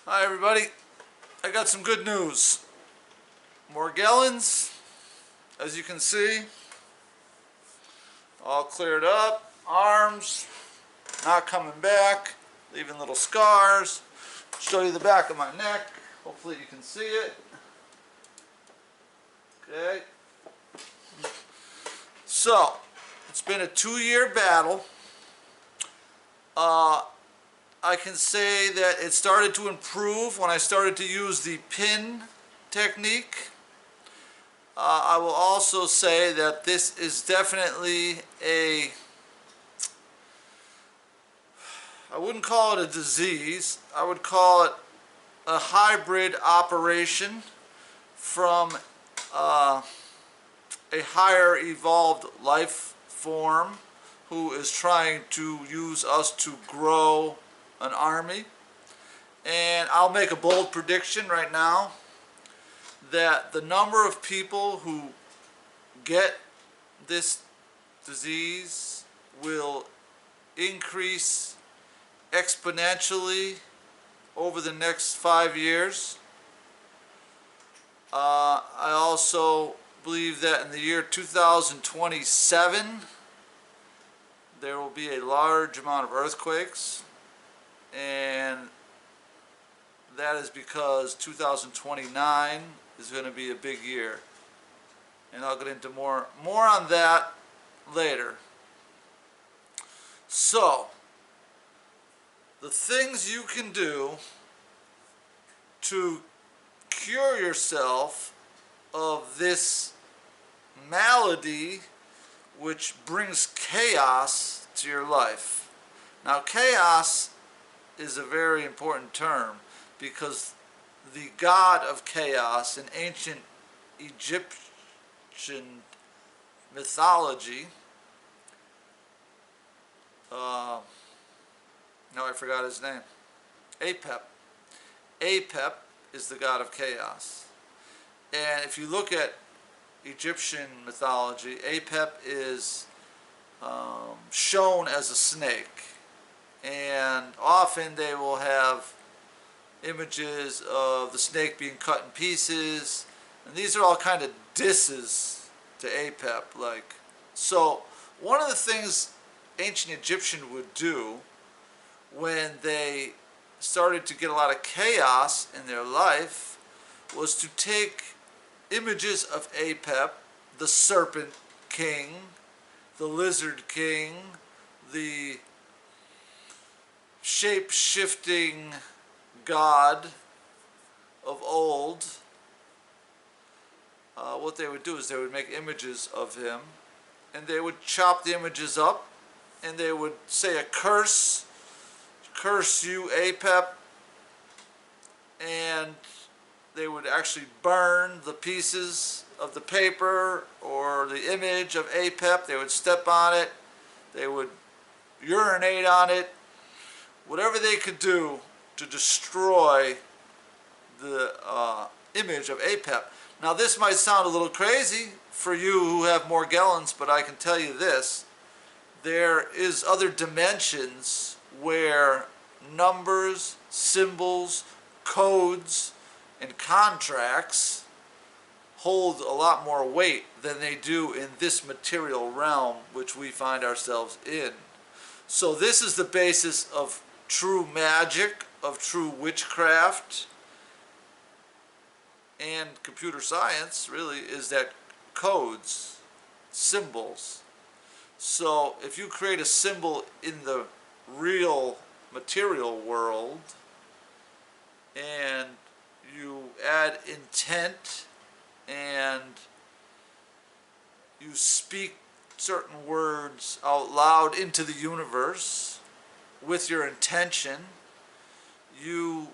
Hi everybody, I got some good news. Morgellons, as you can see, all cleared up, arms not coming back, leaving little scars. Show you the back of my neck, hopefully you can see it. Okay, so it's been a 2-year battle. I can say that it started to improve when I started to use the pin technique. I will also say that this is definitely I wouldn't call it a disease, I would call it a hybrid operation from a higher evolved life form who is trying to use us to grow an army. And I'll make a bold prediction right now that the number of people who get this disease will increase exponentially over the next 5 years. I also believe that in the year 2027 there will be a large amount of earthquakes, and that is because 2029 is going to be a big year, and I'll get into more on that later. So the things you can do to cure yourself of this malady which brings chaos to your life. Now, chaos is a very important term because the god of chaos in ancient Egyptian mythology, now I forgot his name, Apep. Apep is the god of chaos. And if you look at Egyptian mythology, Apep is shown as a snake. And often they will have images of the snake being cut in pieces. And these are all kind of disses to Apep. So one of the things ancient Egyptian would do when they started to get a lot of chaos in their life was to take images of Apep, the serpent king, the lizard king, the shape-shifting god of old. What they would do is they would make images of him, and they would chop the images up, and they would say a curse you, Apep, and they would actually burn the pieces of the paper or the image of Apep. They would step on it, they would urinate on it, whatever they could do to destroy the image of Apep. Now this might sound a little crazy for you who have Morgellons, but I can tell you this: there is other dimensions where numbers, symbols, codes, and contracts hold a lot more weight than they do in this material realm which we find ourselves in. So this is the basis of true magic, of true witchcraft, and computer science really is that codes, symbols. So if you create a symbol in the real material world and you add intent and you speak certain words out loud into the universe with your intention, you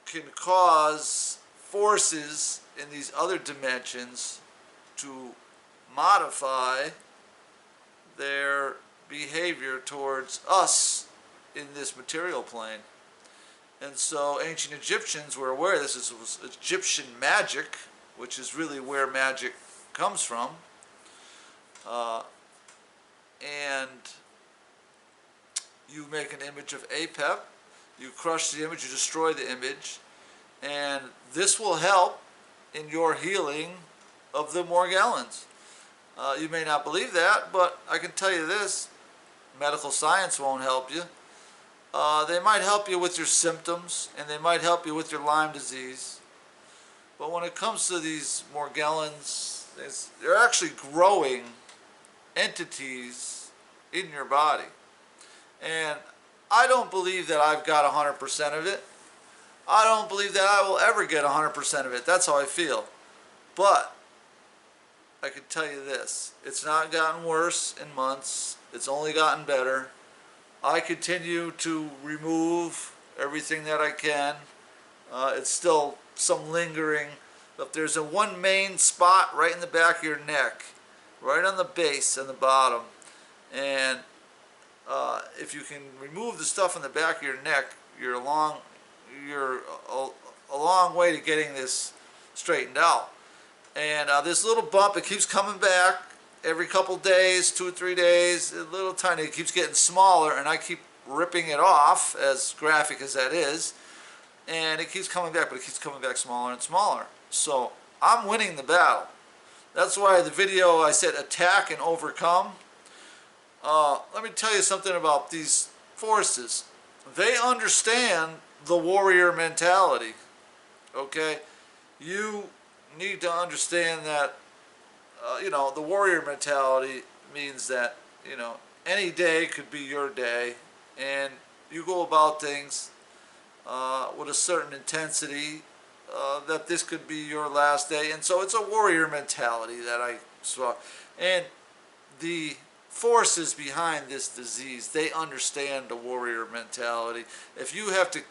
can cause forces in these other dimensions to modify their behavior towards us in this material plane. And so ancient Egyptians were aware this was Egyptian magic, which is really where magic comes from. And you make an image of Apep, You crush the image, you destroy the image, and this will help in your healing of the Morgellons. You may not believe that, but I can tell you this, medical science won't help you. They might help you with your symptoms, and they might help you with your Lyme disease. But when it comes to these Morgellons, they're actually growing entities in your body. And I don't believe that I've got 100% of it. I don't believe that I will ever get 100% of it. That's how I feel. But I can tell you this, it's not gotten worse in months. It's only gotten better. I continue to remove everything that I can. It's still some lingering. If there's a one main spot right in the back of your neck, right on the base and the bottom, and if you can remove the stuff in the back of your neck, you're a long way to getting this straightened out. And this little bump, it keeps coming back every couple days, 2 or 3 days, a little tiny, it keeps getting smaller, and I keep ripping it off, as graphic as that is, and it keeps coming back, but it keeps coming back smaller and smaller. So I'm winning the battle. That's why the video I said attack and overcome. Let me tell you something about these forces. They understand the warrior mentality. Okay? You need to understand that, the warrior mentality means that, any day could be your day, and you go about things with a certain intensity, that this could be your last day. And so it's a warrior mentality that I saw. And the forces behind this disease, they understand the warrior mentality. If you have to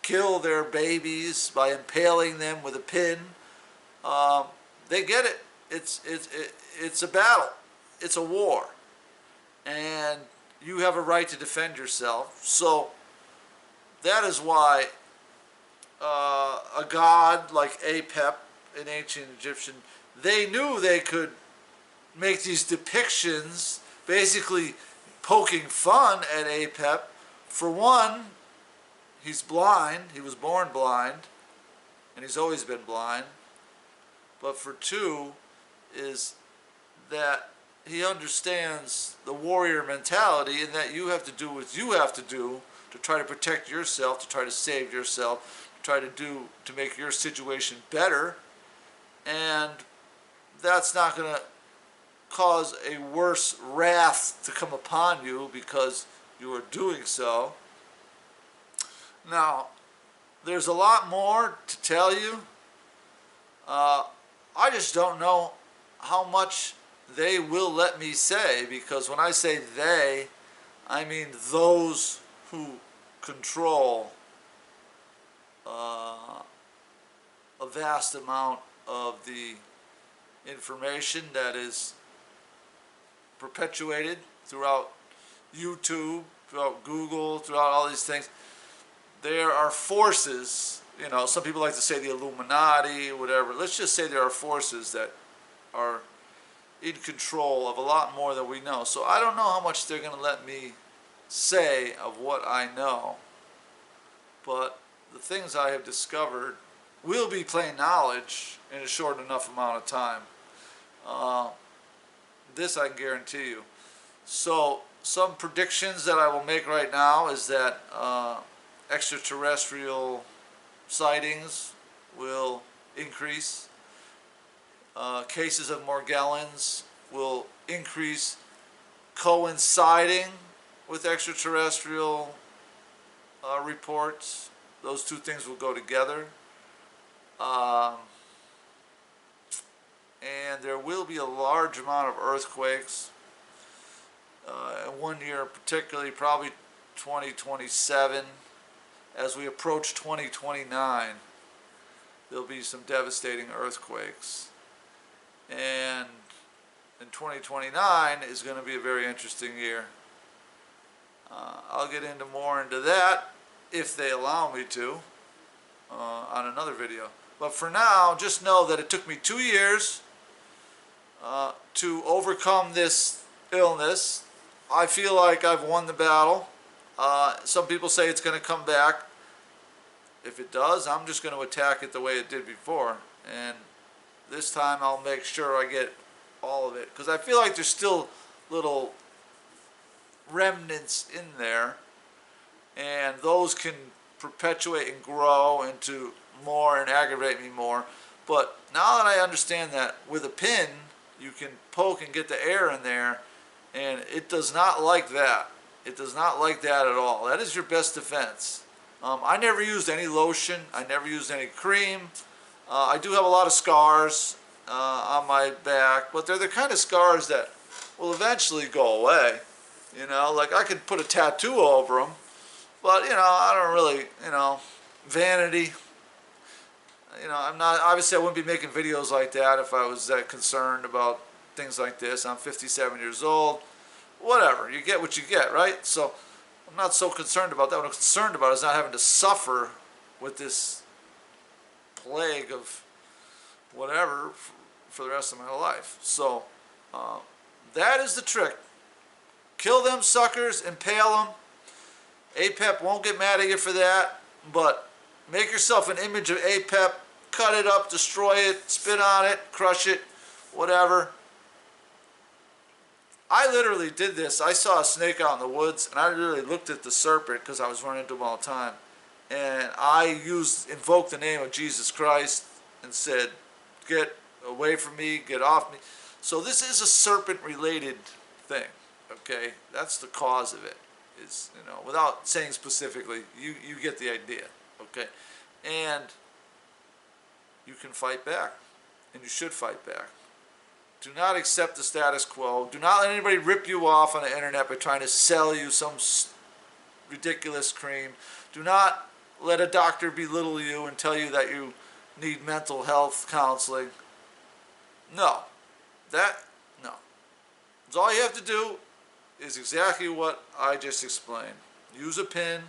kill their babies by impaling them with a pin, they get it. It's a battle. It's a war. And you have a right to defend yourself. So that is why a god like I.O.U, in ancient Egyptian, they knew they could make these depictions basically poking fun at I.O.U. For one, he's blind. He was born blind, and he's always been blind. But for two, is that he understands the warrior mentality, and that you have to do what you have to do to try to protect yourself, to try to save yourself, to try to make your situation better. And that's not going to cause a worse wrath to come upon you because you are doing so. Now, there's a lot more to tell you. I just don't know how much they will let me say, because when I say they, I mean those who control a vast amount of the information that is perpetuated throughout YouTube, throughout Google, throughout all these things. There are forces, some people like to say the Illuminati, whatever. Let's just say there are forces that are in control of a lot more than we know. So I don't know how much they're going to let me say of what I know. But the things I have discovered will be plain knowledge in a short enough amount of time. This I can guarantee you. So some predictions that I will make right now is that extraterrestrial sightings will increase. Cases of Morgellons will increase, coinciding with extraterrestrial reports. Those two things will go together. And there will be a large amount of earthquakes. In 1 year particularly, probably 2027. As we approach 2029, there'll be some devastating earthquakes. And in 2029 is going to be a very interesting year. I'll get more into that if they allow me to on another video. But for now, just know that it took me 2 years to overcome this illness. I feel like I've won the battle. Some people say it's going to come back. If it does, I'm just going to attack it the way it did before. And this time I'll make sure I get all of it. Because I feel like there's still little remnants in there. And those can perpetuate and grow into more and aggravate me more. But now that I understand that with a pin, you can poke and get the air in there, and it does not like that. It does not like that at all. That is your best defense. I never used any lotion. I never used any cream. I do have a lot of scars on my back, but they're the kind of scars that will eventually go away. You know, like I could put a tattoo over them, but, you know, I don't really, you know, vanity. You know, I'm not, obviously I wouldn't be making videos like that if I was that concerned about things like this. I'm 57 years old. Whatever, you get what you get, right? So I'm not so concerned about that. What I'm concerned about is not having to suffer with this plague of whatever for the rest of my life. So that is the trick. Kill them suckers, impale them. APEP won't get mad at you for that, but make yourself an image of APEP, cut it up, destroy it, spit on it, crush it, whatever. I literally did this. I saw a snake out in the woods, and I literally looked at the serpent because I was running into him all the time. And I invoked the name of Jesus Christ and said, get away from me, get off me. So this is a serpent-related thing, okay? That's the cause of it. Is, you know, without saying specifically, you get the idea, okay? And you can fight back, and you should fight back. Do not accept the status quo. Do not let anybody rip you off on the internet by trying to sell you some ridiculous cream. Do not let a doctor belittle you and tell you that you need mental health counseling. No. No. So all you have to do is exactly what I just explained. Use a pin.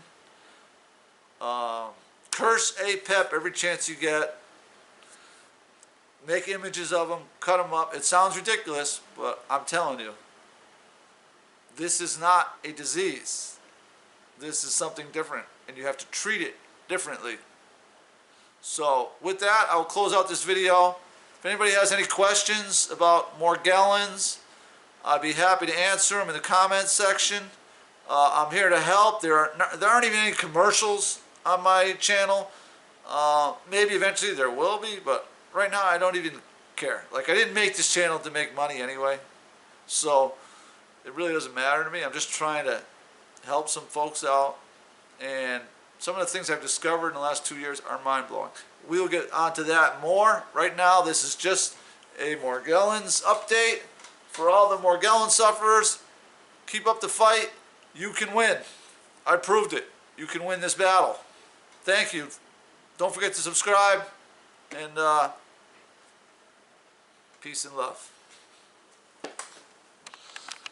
Curse APEP every chance you get. Make images of them, cut them up. It sounds ridiculous, but I'm telling you, this is not a disease. This is something different, and you have to treat it differently. So with that, I will close out this video. If anybody has any questions about Morgellons, I'd be happy to answer them in the comments section. I'm here to help. There aren't even any commercials on my channel. Maybe eventually there will be, but right now I don't even care. Like, I didn't make this channel to make money anyway, so it really doesn't matter to me. I'm just trying to help some folks out, and some of the things I've discovered in the last 2 years are mind-blowing. We'll get onto that more. Right now, this is just a Morgellons update. For all the Morgellons sufferers, keep up the fight. You can win. I proved it. You can win this battle. Thank you. Don't forget to subscribe, and peace and love.